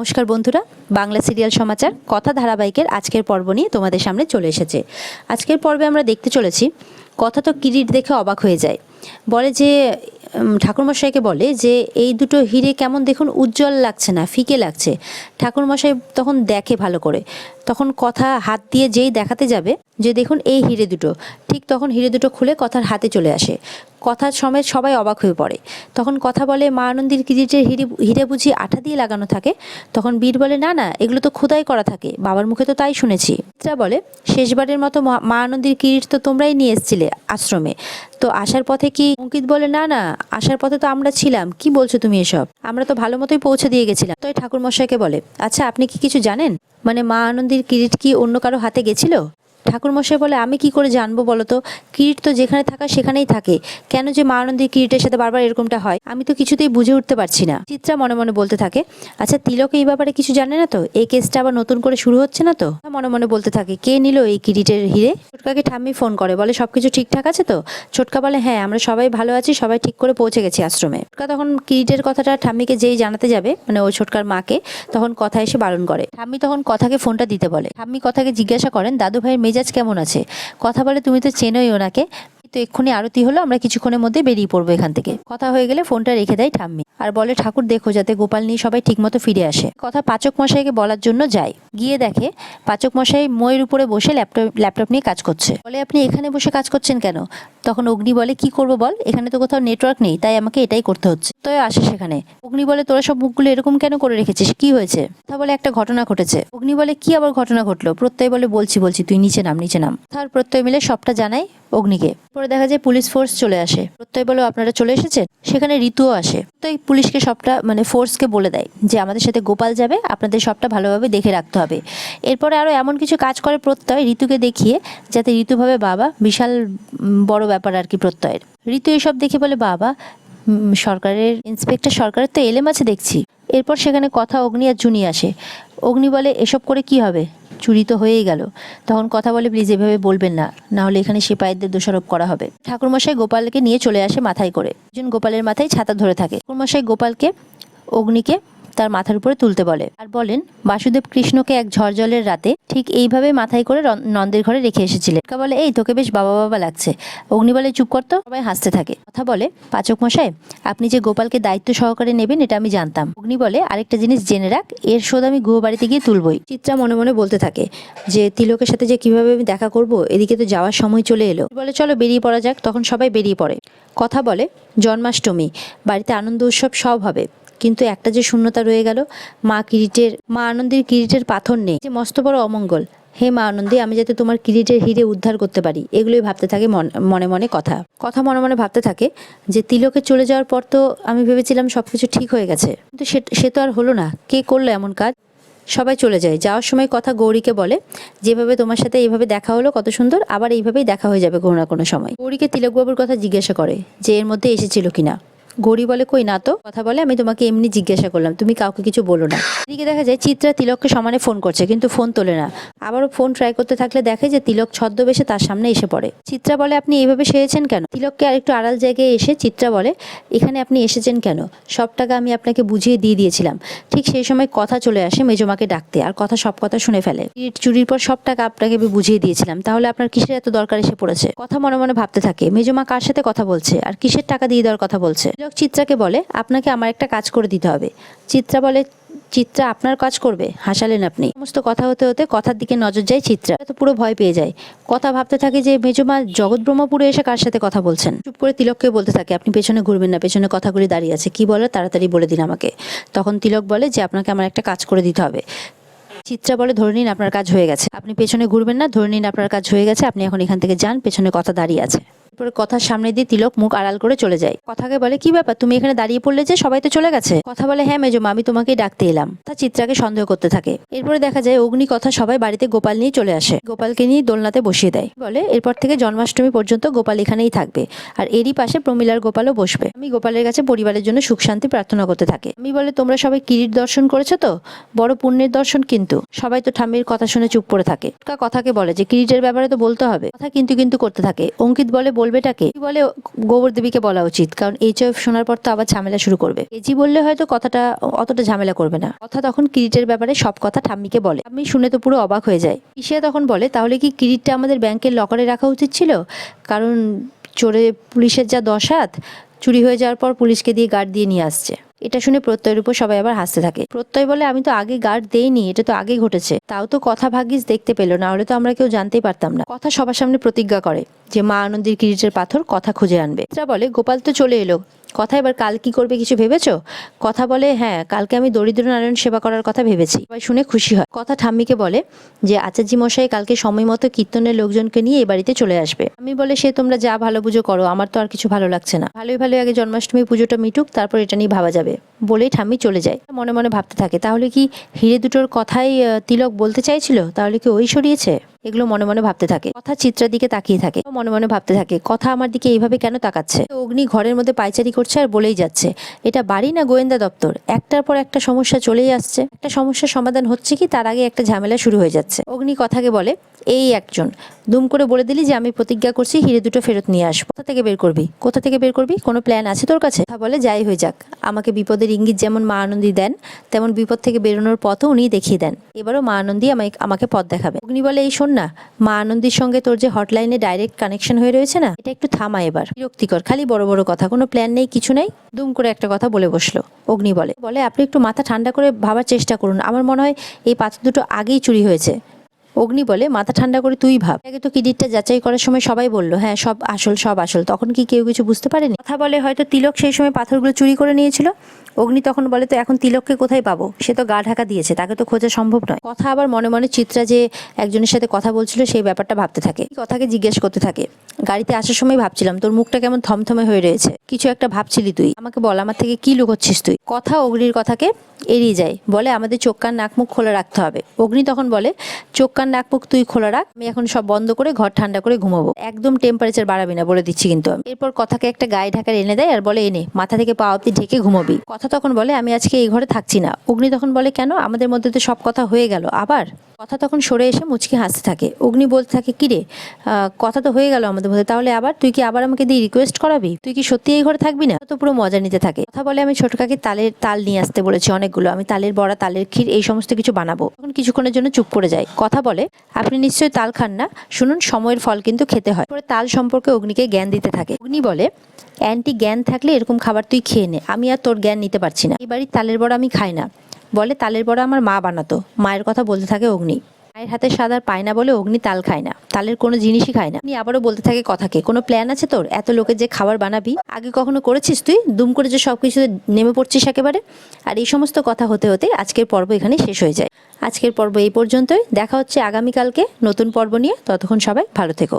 নমস্কার বন্ধুরা, বাংলা সিরিয়াল সমাচার কথা ধারাবাহিকের আজকের পর্ব নিয়ে তোমাদের সামনে চলে এসেছে। আজকের পর্বে আমরা দেখতে চলেছি কথা তো কিরিট দেখে অবাক হয়ে যায়। বলে যে ঠাকুরমশাইকে বলে যে এই দুটো হিরে কেমন দেখুন উজ্জ্বল লাগছে না, ফিকে লাগছে। ঠাকুরমশাই তখন দেখে ভালো করে, তখন কথা হাত দিয়ে যেই দেখাতে যাবে যে দেখুন এই হিরে দুটো, ঠিক তখন হিরে দুটো খুলে কথার হাতে চলে আসে। কথার সমেত সবাই অবাক হয়ে পড়ে। তখন কথা বলে মা আনন্দীর কিরিটের হিরে বুঝি আঠা দিয়ে লাগানো থাকে? তখন বীর বলে না না, এগুলো তো খোদাই করা থাকে, বাবার মুখে তো তাই শুনেছি। চিত্রা বলে শেষবারের মতো মা আনন্দীর কিরিট তো তোমরাই নিয়ে এসেছিলে আশ্রমে, তো আসার পথে কি? অঙ্কিত বলে না না, আসার পথে তো আমরা ছিলাম, কি বলছো তুমি এসব? আমরা তো ভালো মতোই পৌঁছে দিয়ে গেছিলাম। তাই ঠাকুরমশাইকে বলে আচ্ছা আপনি কি কিছু জানেন, মানে মা আনন্দীর কিরিট কি অন্য কারো হাতে গেছিল? ঠাকুরমশাই বলে আমি কি করে জানবো বলো তো, কিরিট তো যেখানে থাকা সেখানেই থাকে, কেন যে মা আনন্দীর কিরিটের সাথে বারবার এরকমটা হয় আমি তো কিছুতেই বুঝে উঠতে পারছি না। চিত্রা মনে মনে বলতে থাকে আচ্ছা তিলক এই ব্যাপারে কিছু জানে না তো? এই কেসটা আবার নতুন করে শুরু হচ্ছে না তো? মনে মনে বলতে থাকে কে নিল এই কিরিটের হিরে? ছোটকাকে ঠাম্মি ফোন করে, বলে সবকিছু ঠিকঠাক আছে তো? ছোটকা বলে হ্যাঁ আমরা সবাই ভালো আছি, সবাই ঠিক করে পৌঁছে গেছি আশ্রমে। ছোটকা তখন কিরিটের কথাটা ঠাম্মিকে যেই জানাতে যাবে, মানে ওই ছোটকার মাকে, তখন কথা এসে বারণ করে। ঠাম্মি তখন কথাকে ফোনটা দিতে বলে। ঠাম্মি কথাকে জিজ্ঞাসা করেন দাদু ভাইয়ের মেজাজ কেমন আছে? কথা বলে তুমি তো চেনোই ওনাকে, তো এক্ষুনি আরতি হলো, আমরা কিছুক্ষণের মধ্যে বেরিয়ে পড়বো এখান থেকে। কথা হয়ে গেলে ফোনটা রেখে দেয় ঠাম্মি, আর বলে ঠাকুর দেখো যাতে গোপাল নিয়ে সবাই ঠিকমতো ফিরে আসে। কথা পাচক মশাইকে বলার জন্য যায়, গিয়ে দেখে পাচক মশাই ময়ের উপরে বসে ল্যাপটপ নিয়ে কাজ করছে। বলে আপনি এখানে বসে কাজ করছেন কেন? তখন অগ্নি বলে কি করবো বল, এখানে তো কোথাও নেটওয়ার্ক নেই, তাই আমাকে এটাই করতে হচ্ছে। তো আসে সেখানে। অগ্নি বলে তোরা সব মুখগুলো এরকম কেন করে রেখেছিস, কি হয়েছে? কথা বলে একটা ঘটনা ঘটেছে। অগ্নি বলে কি আবার ঘটনা ঘটলো? প্রত্যয় বলে বলছি তুই নিচে নাম। তার প্রত্যয় মিলে সবটা জানায় অগ্নিকে। পরে দেখা যায় পুলিশ ফোর্স চলে আসে। প্রত্যয় বলে আপনারা চলে এসেছেন। সেখানে ঋতুও আসে। তো এই পুলিশকে সবটা, মানে ফোর্সকে বলে দেয় যে আমাদের সাথে গোপাল যাবে, আপনাদের সবটা ভালোভাবে দেখে রাখতে হবে। এরপরে আরো এমন কিছু কাজ করে প্রত্যয় ঋতুকে দেখিয়ে, যাতে ঋতু ভাবে বাবা বিশাল বড় ব্যাপার আর কি প্রত্যয়ের। ঋতু এসব দেখে বলে বাবা সরকারের ইন্সপেক্টর সরকারের তো এলেম আছে দেখছি। এরপর সেখানে কথা অগ্নি আর জুনি আসে। অগ্নি বলে এসব করে কি হবে, চুরি তো হয়েই গেল। তখন কথা বলে প্লিজ এভাবে বলবেন না, না হলে এখানে সিপাহীদের দোষারোপ করা হবে। ঠাকুরমশাই গোপালকে নিয়ে চলে আসে মাথায় করে। একজন গোপালের মাথায় ছাতা ধরে থাকে। ঠাকুরমশাই গোপালকে অগ্নিকে তার মাথার উপরে তুলতে বলে, আর বলেন বাসুদেব কৃষ্ণকে এক ঝড় জলের রাতে ঠিক এইভাবে মাথায় করে নন্দের ঘরে রেখে এসেছিলেন। বলে এই তোকে বেশ বাবা বাবা লাগছে। অগ্নি বলে চুপ করতো, সবাই হাসতে থাকে। কথা বলে পাচক মশাই আপনি যে গোপালকে দায়িত্ব সহকারে নেবেন এটা আমি জানতাম। অগ্নি বলে আরেকটা জিনিস জেনে রাখ, এর শোধ আমি গুহ বাড়িতে গিয়ে তুলবই। চিত্রা মনে মনে বলতে থাকে যে তিলকের সাথে যে কিভাবে আমি দেখা করব, এদিকে তো যাওয়ার সময় চলে এলো। বলে চলো বেরিয়ে পড়া যাক। তখন সবাই বেরিয়ে পড়ে। কথা বলে জন্মাষ্টমী, বাড়িতে আনন্দ উৎসব সব হবে, কিন্তু একটা যে শূন্যতা রয়ে গেল, মা আনন্দীর কিরিটের পাথর নেই, যে মস্ত বড় অমঙ্গল। হে মা আনন্দী, আমি যাতে তোমার কিরিটের হিরে উদ্ধার করতে পারি, এগুলোই ভাবতে থাকে মনে মনে। কথা মনে মনে ভাবতে থাকে যে তিলকে চলে যাওয়ার পর তো আমি ভেবেছিলাম সবকিছু ঠিক হয়ে গেছে, কিন্তু সে তো আর হলো না। কে করলো এমন কাজ? সবাই চলে যায়। যাওয়ার সময় কথা গৌরীকে বলে যেভাবে তোমার সাথে এইভাবে দেখা হলো কত সুন্দর, আবার এইভাবেই দেখা হয়ে যাবে কোনো না কোনো সময়। গৌরীকে তিলকবাবুর কথা জিজ্ঞাসা করে যে এর মধ্যে এসেছিল কিনা। গৌরী বলে কই না তো। কথা বলে আমি তোমাকে এমনি জিজ্ঞাসা করলাম, তুমি কাউকে কিছু বলো না। এদিকে দেখা যায় চিত্রা তিলককে সমানে ফোন করছে, কিন্তু ফোন তোলে না। আবারও ফোন ট্রাই করতে থাকলে দেখে যে তিলক ছদ্মবেশে তার সামনে এসে পড়ে। চিত্রা বলে আপনি এইভাবে সেরেছেন কেন? তিলককে আরেকটু আড়াল জায়গায় এসে চিত্রা বলে এখানে আপনি এসেছেন কেন? সব টাকা আমি আপনাকে বুঝিয়ে দিয়ে দিয়েছিলাম। ঠিক সেই সময় কথা চলে আসে মেজমাকে ডাকতে, আর কথা সব কথা শুনে ফেলে। চুরির পর সব টাকা আপনাকে আমি বুঝিয়ে দিয়েছিলাম, তাহলে আপনার কিসের এত দরকার এসে পড়েছে? কথা মনে মনে ভাবতে থাকে মেজমা কার সাথে কথা বলছে, আর কিসের টাকা দিয়ে দেওয়ার কথা বলছে। চিত্রাকে বলে আপনাকে আমার একটা কাজ করে দিতে হবে। চিত্রা বলে চিত্রা আপনার কাজ করবে? হাসালেন আপনি। সমস্ত কথা হতে হতে কথার দিকে নজর যায়। চিত্রা তো পুরো ভয় পেয়ে যায়। কথা ভাবতে থাকে যে মেজমা জগৎ ব্রহ্মপুরে এসে কার সাথে কথা বলছেন। চুপ করে তিলককে বলতে থাকে আপনি পেছনে ঘুরবেন না, পেছনে কথাগুলি দাঁড়িয়ে আছে, কি বলে তাড়াতাড়ি বলে দিন আমাকে। তখন তিলক বলে যে আপনাকে আমার একটা কাজ করে দিতে হবে। চিত্রা বলে ধরে নিন আপনার কাজ হয়ে গেছে, আপনি পেছনে ঘুরবেন না, ধরে নিন আপনার কাজ হয়ে গেছে, আপনি এখন এখান থেকে যান, পেছনে কথা দাঁড়িয়ে আছে। এরপরে কথার সামনে দিয়ে তিলক মুখ আড়াল করে চলে যায়। কথাকে বলে কি ব্যাপার, তুমি এখানে দাঁড়িয়ে পড়লে যে, সবাই তো চলে গেছে? কথা বলে হ্যাঁ মেজমা, আমি তোমাকেই ডাকতে এলাম। তা চিত্রাকে সন্দেহ করতে থাকে। এরপরে দেখা যায় অগ্নি কথা সবাই বাড়িতে গোপাল নিয়ে চলে আসে, গোপালকে নিয়ে দোলনাতে বসিয়ে দেয়। বলে এরপর থেকে জন্মাষ্টমী পর্যন্ত গোপাল এখানেই থাকবে, আর এরই পাশে প্রমিলার গোপালও বসবে। আমি গোপালের কাছে পরিবারের জন্য সুখ শান্তি প্রার্থনা করতে থাকে। আমি বলে তোমরা সবাই কিরিট দর্শন করেছো তো, বড় পুণ্যের দর্শন কিন্তু। সবাই তো ঠাম্মির কথা শুনে চুপ করে থাকে। কথাকে বলে যে কিরিটের ব্যাপারে তো বলতে হবে। কথা কিন্তু করতে থাকে। অঙ্কিত বলে বলবে এটাকে? বলে গোবর দেবীকে বলা উচিত, কারণ এইচএফ শোনার পর তো আবার ঝামেলা শুরু করবে। এজি বললে হয়তো কথাটা অতটা ঝামেলা করবে না। কথা তখন কিরিটের ব্যাপারে সব কথা ঠাম্মিকে বলে। ঠাম্মি শুনে তো পুরো অবাক হয়ে যায়। ঈশিয়া তখন বলে, তাহলে কি কিরিটটা আমাদের ব্যাংকের লকারে রাখা উচিত ছিল? কারণ চোরে পুলিশের যা দশাত, চুরি হয়ে যাওয়ার পর পুলিশকে দিয়ে গার্ড দিয়ে নিয়ে আসছে। এটা শুনে প্রত্যয়ের উপর সবাই আবার হাসতে থাকে। প্রত্যয় বলে, আমি তো আগে গার্ড দেইনি, এটা তো আগে ঘটেছে। তাও তো কথা ভাগ্যিস দেখতে পেলো, না হলে তো আমরা কেউ জানতেই পারতাম না। কথা সবার সামনে প্রতিজ্ঞা করে যে মা আনন্দীর কিরিটের পাথর কথা খুঁজে আনবে। চিত্রা বলে, গোপাল তো চলে এলো, কথা এবার কাল কি করবে কিছু ভেবেছো? কথা বলে, হ্যাঁ, কালকে আমি দরিদ্র নারায়ণ সেবা করার কথা ভেবেছি। সবাই শুনে খুশি হয়। কথা ঠাম্মিকে বলে যে আচার্যি মশাই কালকে সময় মতো কীর্তনের লোকজনকে নিয়ে এ বাড়িতে চলে আসবে। আমি বলে, সে তোমরা যা ভালো বুঝো করো, আমার তো আর কিছু ভালো লাগছে না। ভালোই ভালো আগে জন্মাষ্টমী পুজোটা মিটুক, তারপর এটা নিয়ে ভাবা যাবে। বলেই ঠাম্মি চলে যায়। মনে মনে ভাবতে থাকে, তাহলে কি হিরে দুটোর কথাই তিলক বলতে চাইছিল? তাহলে কি ওই সরিয়েছে? এগুলো মনে মনে ভাবতে থাকে। কথা চিত্রার দিকে তাকিয়ে থাকে, মনে মনে ভাবতে থাকে, কথা আমার দিকে এইভাবে কেন তাকাচ্ছে? অগ্নি ঘরের মধ্যে পায়চারি করছে আর বলেই যাচ্ছে, এটা বাড়ি না গোয়েন্দা দপ্তর? একটার পর একটা সমস্যা চলেই আসছে। একটা সমস্যার সমাধান হচ্ছে কি তার আগে একটা ঝামেলা শুরু হয়ে যাচ্ছে। অগ্নি কথাকে বলে, এই একজন দুম করে বলে দিলি যে আমি প্রতিজ্ঞা করছি হিরে দুটো ফেরত নিয়ে আসবো। কোথা থেকে বের করবি? কোথা থেকে বের করবি? কোনো প্ল্যান আছে তোর কাছে? কথা বলে, যাই হয়ে যাক, আমাকে বিপদের ইঙ্গিত যেমন মা আনন্দী দেন, তেমন বিপদ থেকে বেরোনোর পথও উনি দেখিয়ে দেন। এবারও মা আনন্দী আমাকে পথ দেখাবে। অগ্নি বলে, এই শোন না, মা আনন্দীর সঙ্গে তোর যে হটলাইনে ডাইরেক্ট কানেকশন হয়ে রয়েছে না, এটা একটু থামা এবার। বিরক্তিকর, খালি বড় বড় কথা, কোনো প্ল্যান নেই, কিছু নেই। দুম করে একটা কথা বলে বসলো। অগ্নি বলে আপনি একটু মাথা ঠান্ডা করে ভাবার চেষ্টা করুন, আমার মনে হয় এই পাথর দুটো আগেই চুরি হয়েছে। অগ্নি বলে, মাথা ঠান্ডা করে তুই ভাব। আগে তো কিরিটটা যাচাই করার সময় সবাই বললো হ্যাঁ সব আসল সব আসল, তখন কি কেউ কিছু বুঝতে পারেনি? কথা বলে, হয়তো তিলক সেই সময় পাথরগুলো চুরি করে নিয়েছিল। অগ্নি তখন বলে, তো এখন তিলককে কোথায় পাবো? সে তো গা ঢাকা দিয়েছে, তাকে তো খোঁজা সম্ভব নয়। কথা আবার মনে মনে চিত্রা যে একজনের সাথে কথা বলছিল সেই ব্যাপারটা ভাবতে থাকে। কথাকে জিজ্ঞেস করতে থাকে, গাড়িতে আসার সময় ভাবছিলাম তোর মুখটা কেমন থমথমে হয়ে রয়েছে, কিছু একটা ভাবছিলি তুই, আমাকে বল, আমার থেকে কি লুকোচ্ছিস তুই? কথা অগ্নির কথাকে এড়িয়ে যায়, বলে আমাদের চোখ কান নাক মুখ খোলা রাখতে হবে। অগ্নি তখন বলে, চোখ কান নাক মুখ তুই খোলা রাখ, আমি এখন সব বন্ধ করে ঘর ঠান্ডা করে ঘুমাবো। একদম টেম্পারেচার বাড়াবি না বলে দিচ্ছি কিন্তু আমি। এরপর কথাকে একটা গায়ে ঢাকার এনে দেয় আর বলে, এনে মাথা থেকে পা অব্দি ঢেকে ঘুমাবি। কথা তখন বলে, আমি আজকে এই ঘরে থাকছি না। অগ্নি তখন বলে, কেন? আমাদের মধ্যে তো সব কথা হয়ে গেল আবার। কথা তখন সরে এসে মুচকি হাসতে থাকে। অগ্নি বলতে থাকে, কিরে, কথা তো হয়ে গেল আমাদের মধ্যে, তাহলে আবার তুই কি আবার আমাকে দিয়ে রিকোয়েস্ট করাবি? তুই কি সত্যি এই ঘরে থাকবি না? তো পুরো মজা নিতে থাকে। কথা বলে, আমি ছোট কাকে তাল নিয়ে আসতে বলেছি অনেকগুলো, আমি তালের বড়া, তালের ক্ষীর, এই সমস্ত কিছু বানাবো। তখন কিছুক্ষণের জন্য চুপ করে যায়। কথা বলে, আপনি নিশ্চয়ই তাল খান না, শুনুন সময়ের ফল কিন্তু খেতে হয়। পরে তাল সম্পর্কে অগ্নিকে জ্ঞান দিতে থাকে। অগ্নি বলে, অ্যান্টি জ্ঞান থাকলে এরকম খাবার তুই খেয়ে নে, আমি আর তোর জ্ঞান নিতে পারছি না। এই বাড়ির তালের বড়া আমি খাই না। বলে, তালের বড়া আমার মা বানাতো। মায়ের কথা বলতে থাকে অগ্নি। মায়ের হাতে স্বাদ আর পায় না বলে অগ্নি তাল খায় না, তালের কোনো জিনিসই খায় না। উনি আবারও বলতে থাকে কথাকে, কোনো প্ল্যান আছে তোর? এত লোকের যে খাবার বানাবি, আগে কখনো করেছিস তুই? দুম করে যে সবকিছু নেমে পড়ছিস একেবারে। আর এই সমস্ত কথা হতে হতে আজকের পর্ব এখানে শেষ হয়ে যায়। আজকের পর্ব এই পর্যন্তই। দেখা হচ্ছে আগামীকালকে নতুন পর্ব নিয়ে। ততক্ষণ সবাই ভালো থেকো।